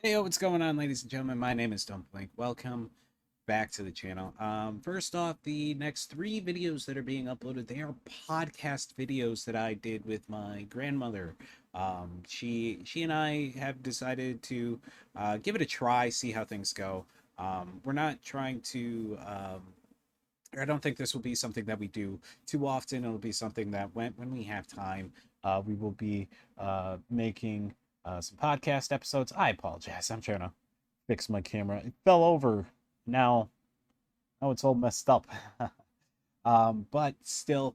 Hey, what's going on, ladies and gentlemen? My name is Don't Blink. Welcome back to the channel. First off, the next three videos that are being uploaded, they are podcast videos that I did with my grandmother. She and I have decided to give it a try, see how things go. We're not trying to. I don't think this will be something that we do too often. It'll be something that when we have time, we will be making some podcast episodes. I apologize. I'm trying to fix my camera. It fell over. Now, now it's all messed up. But still,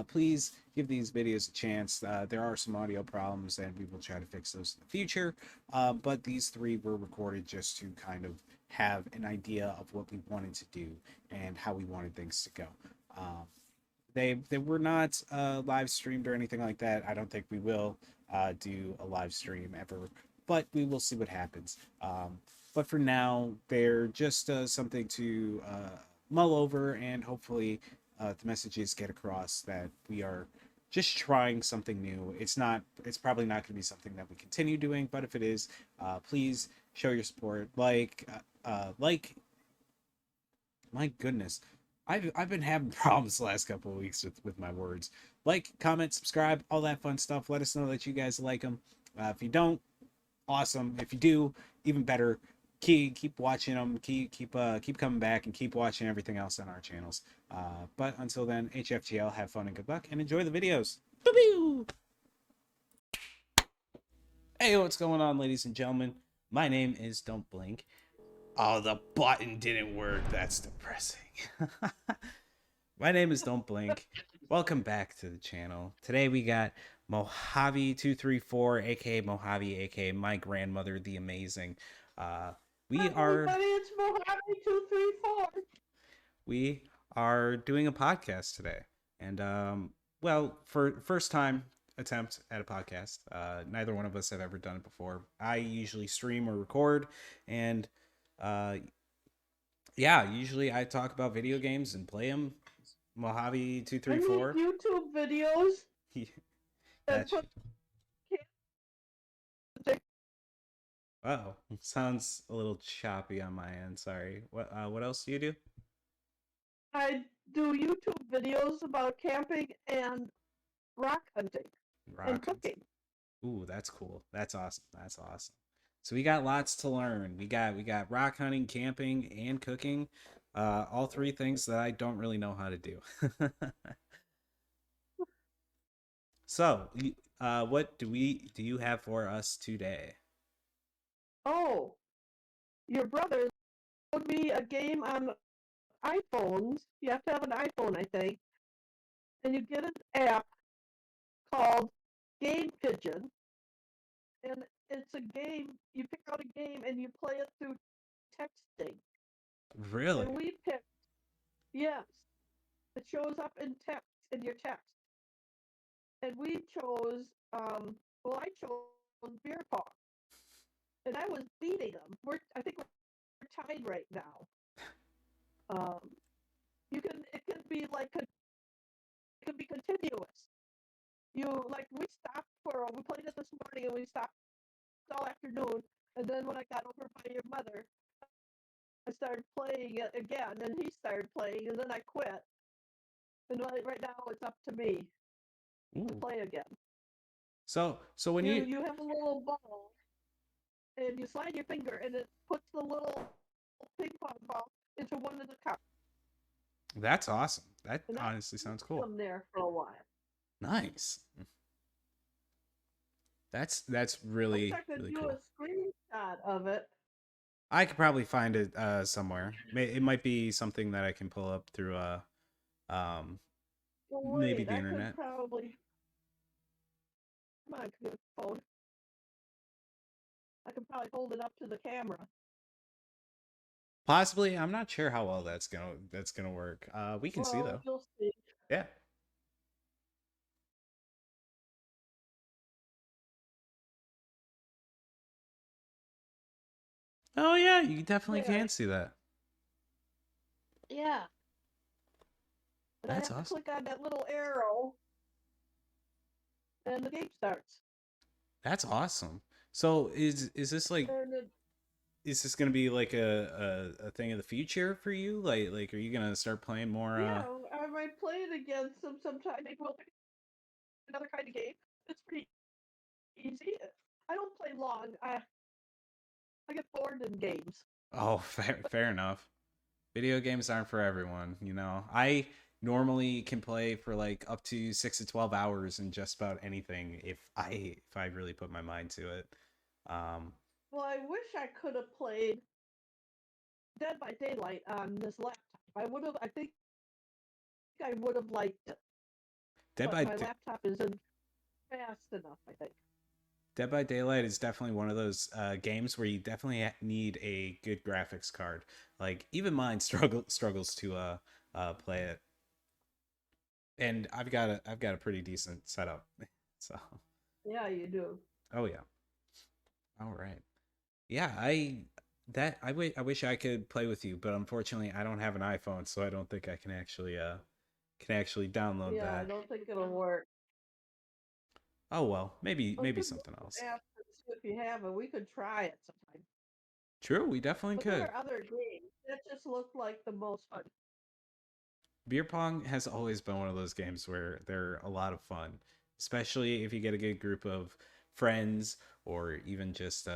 please give these videos a chance. There are some audio problems, and we will try to fix those in the future. But these three were recorded just to kind of have an idea of what we wanted to do and how we wanted things to go. Um, they were not live streamed or anything like that. I don't think we will do a live stream ever, but we will see what happens. But for now, they're just something to mull over, and hopefully the messages get across that we are just trying something new. It's probably not going to be something that we continue doing, but if it is, please show your support. Like, my goodness, I've been having problems the last couple of weeks with my words. Like, comment, subscribe, all that fun stuff. Let us know that you guys like them. If you don't, awesome. If you do, even better. Keep watching them. Keep coming back and keep watching everything else on our channels. But until then, HFGL, have fun and good luck, and enjoy the videos. Boo-boo! Hey, what's going on, ladies and gentlemen? My name is Don't Blink. Oh, the button didn't work. That's depressing. My name is Don't Blink. Welcome back to the channel. Today we got Mojave234, aka Mojave, aka my grandmother, the amazing. We Hi, are everybody, it's Mojave 234. we are doing a podcast today, and well, for first time attempt at a podcast. Neither one of us have ever done it before. I usually stream or record, and uh, yeah, usually I talk about video games and play them. Mojave two I three make four. YouTube videos and Gotcha. put kids. Wow, sounds a little choppy on my end. Sorry. What else do you do? I do YouTube videos about camping and rock hunting and Rock hunting. cooking. Ooh, that's cool. That's awesome. That's awesome. So we got lots to learn. We got rock hunting, camping, and cooking. All three things that I don't really know how to do. So, what do you have for us today? Oh, your brother showed me a game on iPhones. You have to have an iPhone, I think, and you get an app called Game Pigeon, and it's a game. You pick out a game and you play it through texting. Really? And we picked yes. It shows up in text in your text. And we chose well I chose beer pong. And I was beating them. I think we're tied right now. Um it can be like it can be continuous. You like we played it this morning and we stopped all afternoon, and then when I got over by your mother, I started playing it again, and he started playing, and then I quit. And right now it's up to me to Ooh. play again. So when You have a little ball and you slide your finger and it puts the little ping pong ball into one of the cups. that's awesome. That And I honestly sounds left cool. them there for a while. Nice. That's I wish really I could really do a cool. screenshot of it. I could probably find it somewhere. It might be something that I can pull up through um Well, maybe wait, the I could internet. probably, my phone, I could probably hold it up to the camera. Possibly. I'm not sure how well that's gonna work. We can see Well, though. you'll see. Yeah. Oh yeah, you definitely can There. see that. Yeah. But I That's have to awesome. click on that little arrow and the game starts. That's awesome. So is this like And is this gonna be like a thing of the future for you? Like, are you gonna start playing more? Yeah, I might play it against them sometime. Maybe we'll pick another kind of game. It's pretty easy. I don't play long. I get bored in games. Oh, fair enough. Video games aren't for everyone, you know. I normally can play for like up to 6 to 12 hours in just about anything if I really put my mind to it. Um, Well, I wish I could have played Dead by Daylight on this laptop. I would have. I think I would have liked it, Dead but by my D- laptop isn't fast enough. I think. Dead by Daylight is definitely one of those games where you definitely need a good graphics card. Like even mine struggles to play it, and I've got a pretty decent setup. So, Yeah, you do. oh yeah, all right. Yeah, I wish I could play with you, but unfortunately I don't have an iPhone, so I don't think I can actually download Yeah, I that. don't think it'll work. Oh well, maybe I maybe could something look else. at and see if you have it. We could try it sometime. True, we definitely But there could. are other games that just look like the most fun. Beer pong has always been one of those games where they're a lot of fun, especially if you get a good group of friends or even just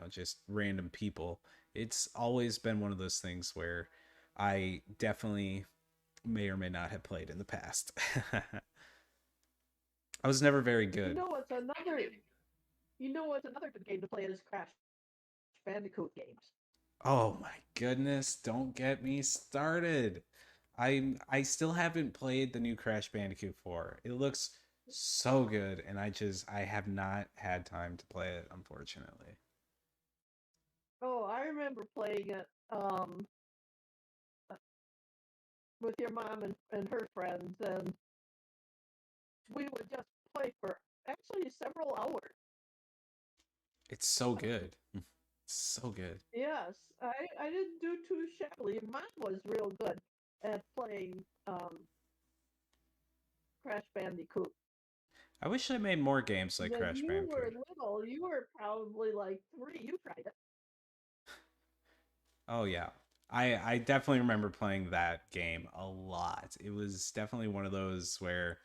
just random people. It's always been one of those things where I definitely may or may not have played in the past. I was never very You good. know what's another? You know what's another good game to play is Crash Bandicoot games. Oh my goodness, don't get me started. I still haven't played the new Crash Bandicoot 4. It looks so good and I have not had time to play it unfortunately. Oh, I remember playing it with your mom and her friends, and we would just play for actually several hours. It's so good. So good. Yes, I didn't do too shabbily. Your mom was real good at playing Crash Bandicoot. I wish I made more games like When Crash you were Bandicoot. little, you were probably like 3. You tried it. Oh yeah. I definitely remember playing that game a lot. It was definitely one of those where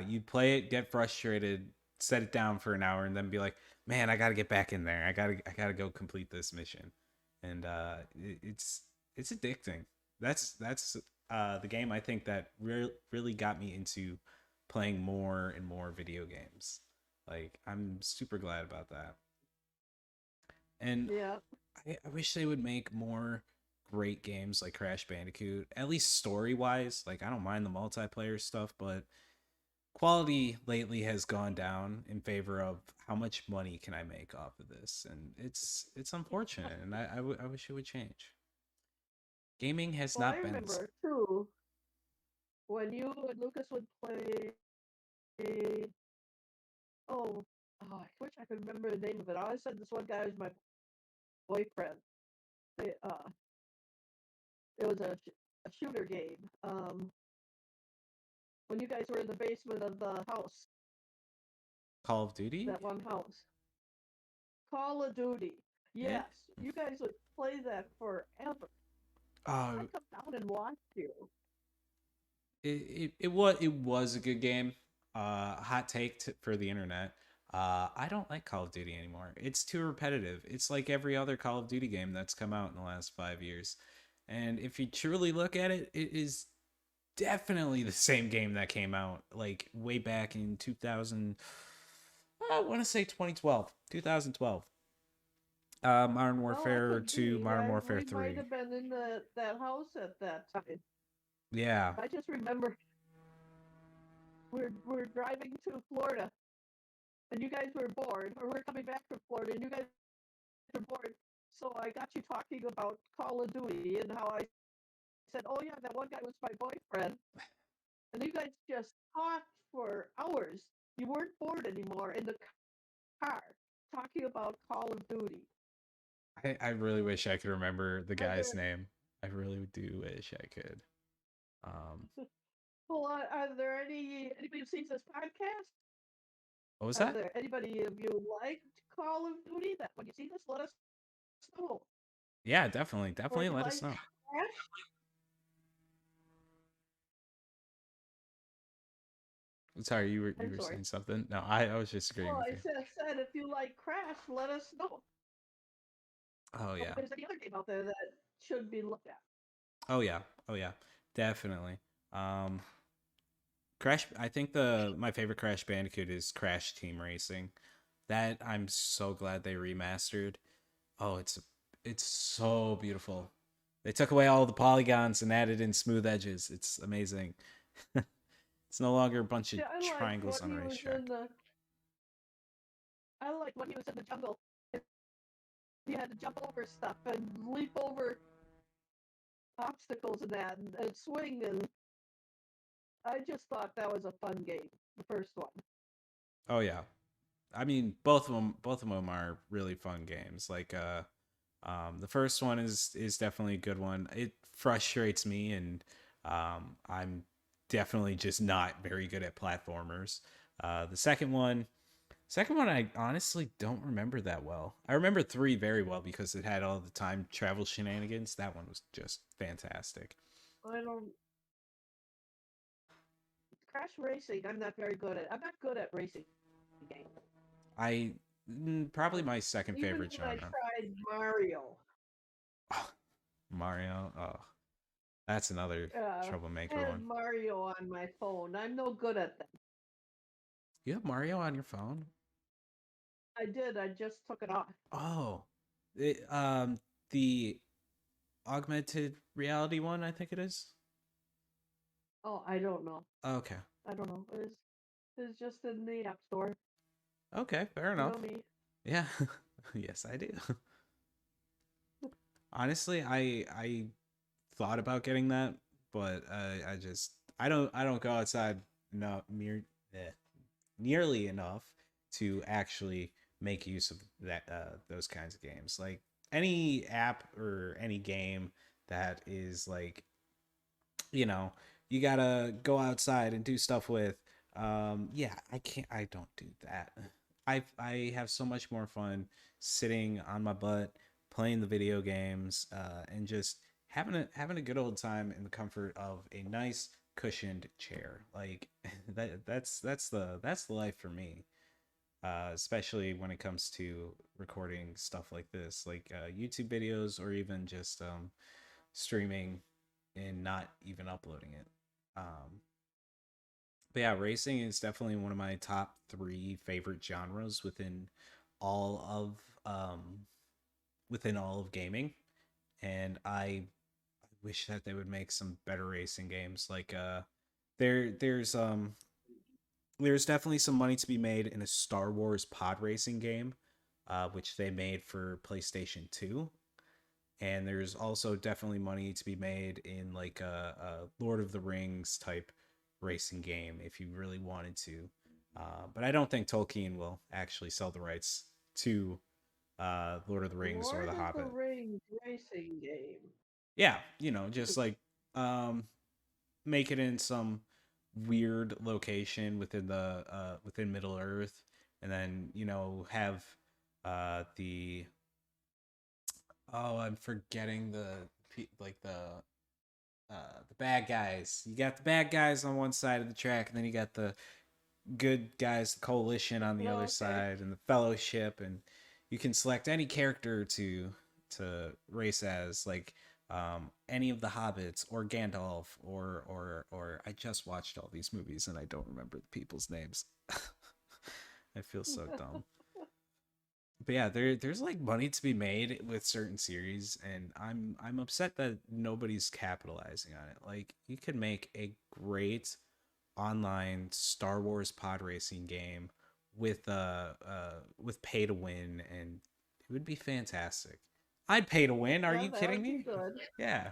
you'd play it, get frustrated, set it down for an hour, and then be like, "Man, I gotta get back in there. I gotta go complete this mission." And it's addicting. That's the game I think that really got me into playing more and more video games. Like I'm super glad about that. And Yeah. I wish they would make more great games like Crash Bandicoot, at least story wise. Like I don't mind the multiplayer stuff, but quality lately has gone down in favor of how much money can I make off of this, and it's unfortunate, and I wish it would change. Gaming has Well, I not been. remember too when you and Lucas would play. Oh, I wish I could remember the name of it. I always said this one guy was my boyfriend. They, it was a shooter game. When you guys were in the basement of the house, Call of Duty. that one house. Call of Duty. Eh, Yes, you guys would play that forever. uh, I'd come down and watch you. it was a good game. Hot take for the internet. I don't like Call of Duty anymore. It's too repetitive. It's like every other Call of Duty game that's come out in the last 5 years. And if you truly look at it, it is definitely the same game that came out like way back in 2000. I want to say 2012, 2012. Modern Well, that Warfare could 2, be. Modern Warfare We might 3. have been in that house at that time. Yeah. I just remember we're driving to Florida, and you guys were bored, or we're coming back from Florida, and you guys were bored. So I got you talking about Call of Duty and how I said, "Oh yeah, that one guy was my boyfriend," and you guys just talked for hours. You weren't bored anymore in the car talking about Call of Duty. I really wish I could remember the Are guy's there name. I really do wish I could. Um, well, are there anybody who sees this podcast? what was Are that? there anybody of you liked Call of Duty that when you see this, let us know. Yeah, definitely, Or definitely if you let us like know. Crash. Sorry, you I'm were sorry. saying something. No, I was just agreeing Oh, with I you. said if you like Crash, let us know. Oh Or if yeah. there's any other game out there that should be looked at. Oh yeah. Oh yeah. Definitely. Um, Crash. I think the my favorite Crash Bandicoot is Crash Team Racing. That I'm so glad they remastered. Oh, it's so beautiful. They took away all the polygons and added in smooth edges. It's amazing. It's no longer a bunch of Yeah, I like triangles when on a he was in racetrack. the. I like when he was in the jungle. He had to jump over stuff and leap over obstacles and that, and swing. And I just thought that was a fun game. The first one. Oh yeah. I mean, both of them are really fun games. Like the first one is definitely a good one. It frustrates me, and I'm definitely just not very good at platformers. The second one, I honestly don't remember that well. I remember three very well because it had all the time travel shenanigans. That one was just fantastic. I don't. Crash Racing, I'm not very good at. I'm not good at racing games. I probably Um, my second Even favorite when I genre. tried Mario, Mario. Oh, that's another uh, I troublemaker had one. Mario on my phone. I'm no good at them. You have Mario on your phone? I did. I just took it off. Oh, the augmented reality one, I think it is. Oh, I don't know. Okay. I don't know. It's just in the App Store. Okay, fair You enough. know me. Yeah. Yes, I do. Honestly, I thought about getting that, but I just I don't go outside no nearly enough to actually make use of that those kinds of games. Like any app or any game that is like, you know, you gotta go outside and do stuff with. Yeah, I don't do that. I have so much more fun sitting on my butt playing the video games and just having a good old time in the comfort of a nice cushioned chair. Like that's the life for me. Especially when it comes to recording stuff like this, like YouTube videos or even just streaming and not even uploading it. Um, but yeah, racing is definitely one of my top three favorite genres all of um, within all of gaming, and I wish that they would make some better racing games. Like there there's definitely some money to be made in a Star Wars pod racing game, which they made for PlayStation 2. And there's also definitely money to be made in like a Lord of the Rings type racing game if you really wanted to. But I don't think Tolkien will actually sell the rights to Lord of the Rings or The Lord of the Hobbit. Rings racing game. Yeah, just like um, make it in some weird location within the within Middle Earth, and then have the oh, I'm forgetting like the bad guys. You got the bad guys on one side of the track, and then you got the good guys, the coalition on the other Okay. side, and the fellowship, and you can select any character to race as, like any of the hobbits or Gandalf or I just watched all these movies and I don't remember the people's names. I feel so dumb. But yeah, there's like money to be made with certain series, and I'm upset that nobody's capitalizing on it. Like you could make a great online Star Wars pod racing game with pay to win, and it would be fantastic. I'd pay to win. Are Yeah, you that kidding would be me? good. Yeah,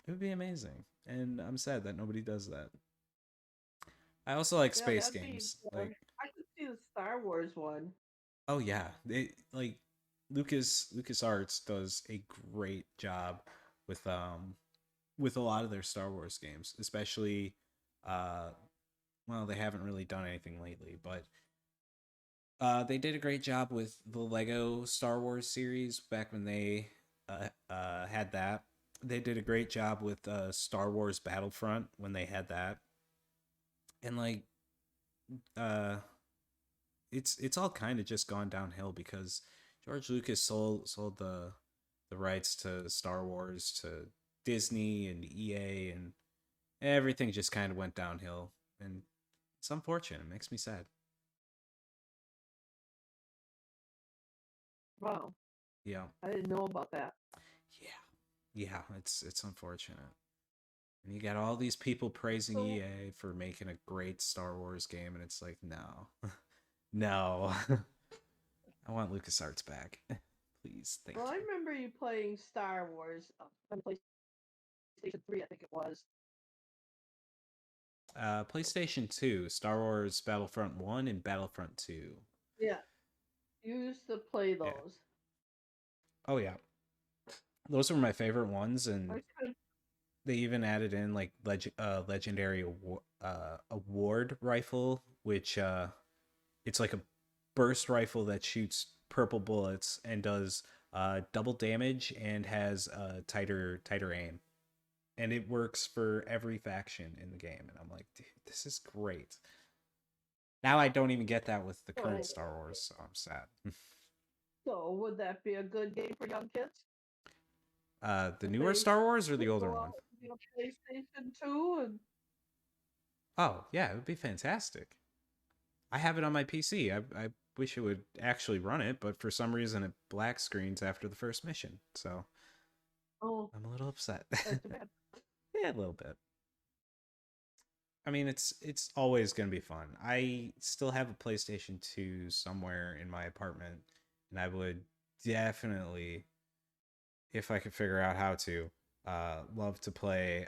it would be amazing. And I'm sad that nobody does that. I also like Yeah, space that'd be games. Like good. I could see the Star Wars one. oh yeah, they like Lucas Arts does a great job with with a lot of their Star Wars games, especially uh well, they haven't really done anything lately, but They did a great job with the Lego Star Wars series back when they had that. They did a great job with Star Wars Battlefront when they had that, and like uh, it's all kind of just gone downhill because George Lucas sold the rights to Star Wars to Disney and EA, and everything just kind of went downhill, and it's unfortunate. It makes me sad. Wow, Yeah, I didn't know about that. yeah, yeah. It's unfortunate. And you got all these people praising So, EA for making a great Star Wars game, and it's like, no, no. I want LucasArts back. Please, thank well, I you. remember you playing Star Wars on PlayStation 3, I think it was. PlayStation 2, Star Wars Battlefront 1 and Battlefront 2. Yeah, you used to play Yeah. those. Oh, yeah. Those were my favorite ones, I and could, they even added in like legendary award rifle, which it's like a burst rifle that shoots purple bullets and does double damage and has tighter aim, and it works for every faction in the game. And I'm like, dude, this is great. Now I don't even get that with the current so, Star Wars, so I'm sad. so would that be a good game for young kids The if newer they Star Wars or the could older go one? out and get a PlayStation 2 and Oh yeah, it would be fantastic. I have it on my PC. I wish it would actually run it, but for some reason it black screens after the first mission. So oh, I'm a little upset. that's too bad. Yeah, a little bit. I mean, it's always gonna be fun. I still have a PlayStation 2 somewhere in my apartment, and I would definitely, if I could figure out how to, love to play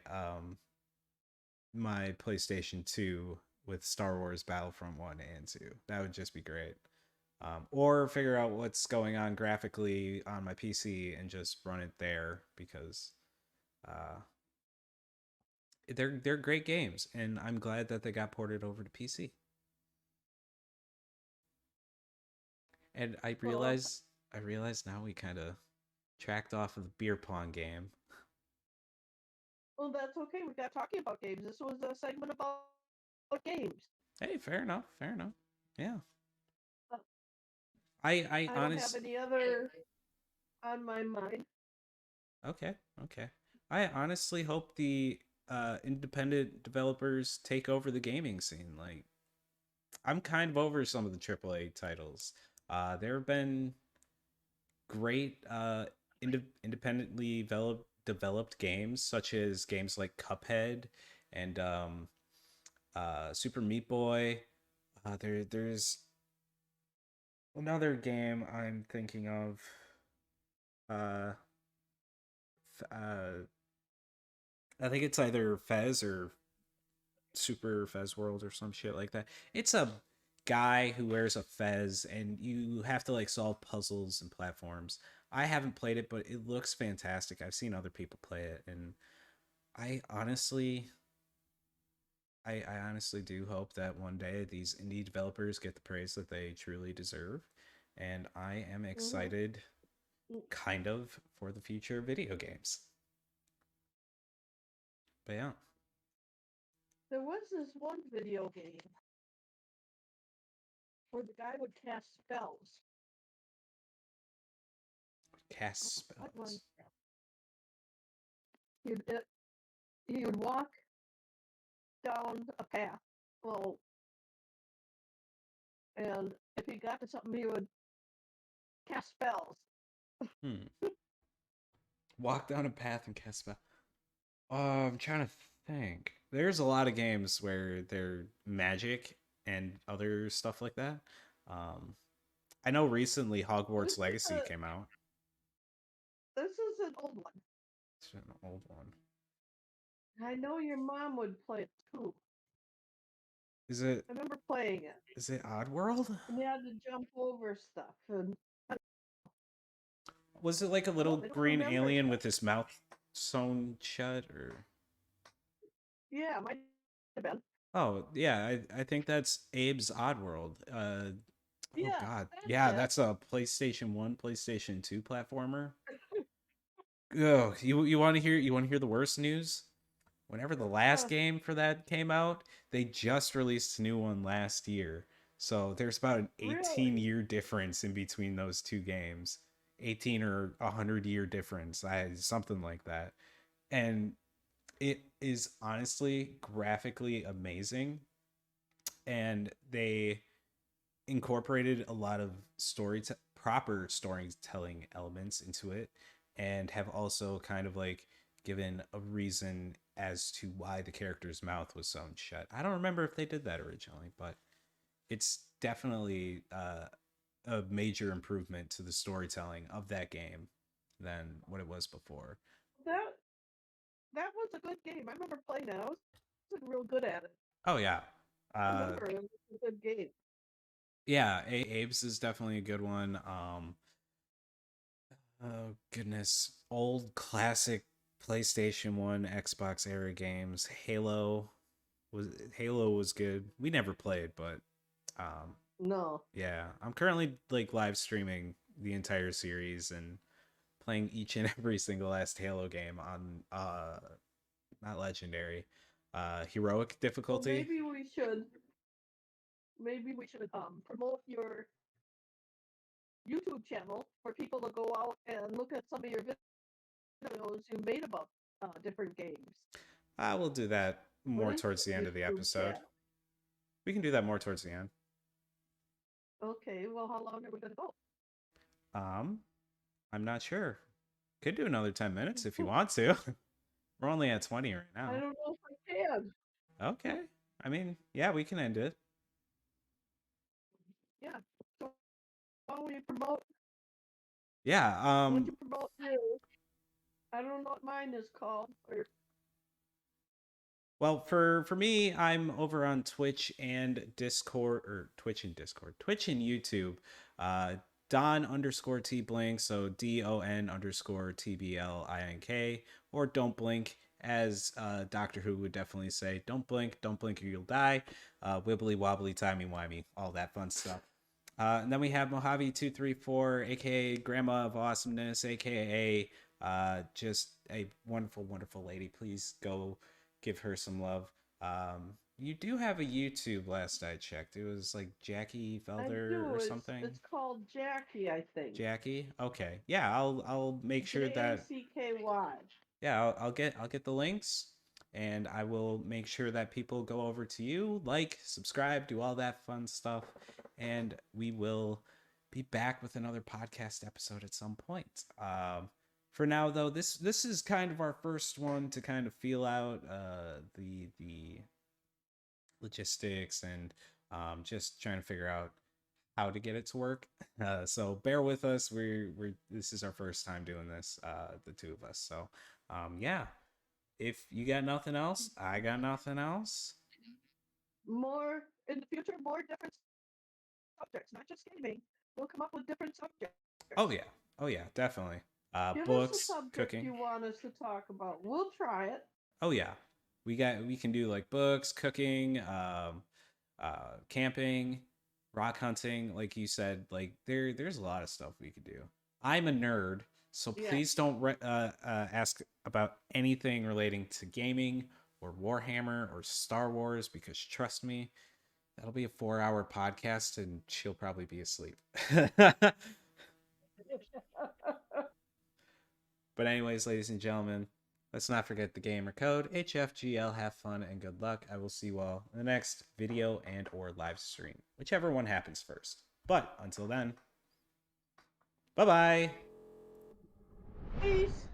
my PlayStation 2 with Star Wars Battlefront 1 and 2. That would just be great. Or figure out what's going on graphically on my PC and just run it there because uh, they're great games, and I'm glad that they got ported over to PC. And Well, I realize now we kind of tracked off of the beer pong game. well, that's okay. We got talking about games. This was a segment about games. Hey, fair enough, fair enough. Yeah, Uh, I I don't have honest. any other on my mind. Okay, okay. I honestly hope the independent developers take over the gaming scene. Like, I'm kind of over some of the AAA titles. There have been great independently developed games, such as games like Cuphead and Super Meat Boy. There's another game I'm thinking of. Uh, I think it's either Fez or Super Fez World or some shit like that. It's a guy who wears a fez and you have to like solve puzzles and platforms. I haven't played it, but it looks fantastic. I've seen other people play it, and I honestly I honestly do hope that one day these indie developers get the praise that they truly deserve. And I am Hmm. excited kind of for the future of video games. But yeah, There was this one video game where the guy would cast spells. cast What was spells. that? You'd, it, you would walk down a path. Well, and if he got to something, he would cast spells. Hmm. Walk down a path and cast spell. I'm trying to think. There's a lot of games where they're magic and other stuff like that. Um, I know recently This Hogwarts is Legacy a came out. this is an old one. It's an old one. I know your mom would play it too. Is it I remember playing it, is it Oddworld? and you had to jump over stuff. And Was it like a little I don't green remember alien with exactly. his mouth sewn shut or Yeah, might have been. Oh, yeah, I think that's Abe's Oddworld. Oh Yes, God, that's yeah, it. that's a PlayStation 1, PlayStation 2 platformer. Oh, you want to hear the worst news? Whenever the last Uh, game for that came out, they just released a new one last year. So there's about an 18 really? year difference in between those two games. 18 or 100-year difference, something like that. And it is honestly graphically amazing, and they incorporated a lot of proper storytelling elements into it, and have also kind of like given a reason as to why the character's mouth was sewn shut. I don't remember if they did that originally, but it's definitely a major improvement to the storytelling of that game than what it was before. That that was a good game. I remember playing that. I wasn't real good at it. Oh yeah. I uh remember it was a good game. yeah, Abe's is definitely a good one. Oh goodness, old classic PlayStation 1, Xbox era games. Halo was good. We never played, but um No. yeah, I'm currently like live streaming the entire series and playing each and every single last Halo game on not legendary, heroic Well, difficulty. maybe we should promote your YouTube channel for people to go out and look at some of your videos you made about different games. I will do that What more is towards the your end of the YouTube episode. channel? We can do that more towards the end. Okay, well, how long are we going to go? um I'm not sure. Could do another 10 minutes if you want to. We're only at 20 right I now. don't know if I can. Okay. I mean, yeah, we can end it. Yeah. So why don't we promote? Yeah. Why don't you promote yours? I don't know what mine is called. Or Well, for me, I'm over on Twitch and Discord, or Twitch and Discord, Twitch and YouTube. Uh, Don underscore T Blink, so DON underscore TBLINK, or Don't Blink, as Doctor Who would definitely say. Don't blink or you'll die. Wibbly wobbly, timey wimey, all that fun stuff. And then we have Mojave234, aka Grandma of Awesomeness, aka just a wonderful, wonderful lady. Please go give her some love. You do have a YouTube last I checked. It was like Jacky I Felder do. or It's something. it's called Jacky, I think. Jacky. Okay. Yeah, I'll make sure that Jacky. yeah, I'll get the links, and I will make sure that people go over to you, like, subscribe, do all that fun stuff, and we will be back with another podcast episode at some point. For now, though, this is kind of our first one to kind of feel out the logistics, and just trying to figure out how to get it to work. So bear with us. We're this is our first time doing this, the two of us. So yeah, if you got nothing else, I got nothing else. More in the future, more different subjects, not just gaming. We'll come up with different subjects. Oh yeah, oh yeah, definitely. Give us a Books, subject cooking. you want us to talk about. We'll try it. Oh yeah, we can do like books, cooking, camping, rock hunting. Like you said, like there's a lot of stuff we could do. I'm a nerd, so Yes. please don't ask about anything relating to gaming or Warhammer or Star Wars, because trust me, that'll be a 4-hour podcast and she'll probably be asleep. But anyways, ladies and gentlemen, let's not forget the gamer code HFGL. Have fun and good luck. I will see you all in the next video and or live stream, whichever one happens first. But until then, bye bye. Peace.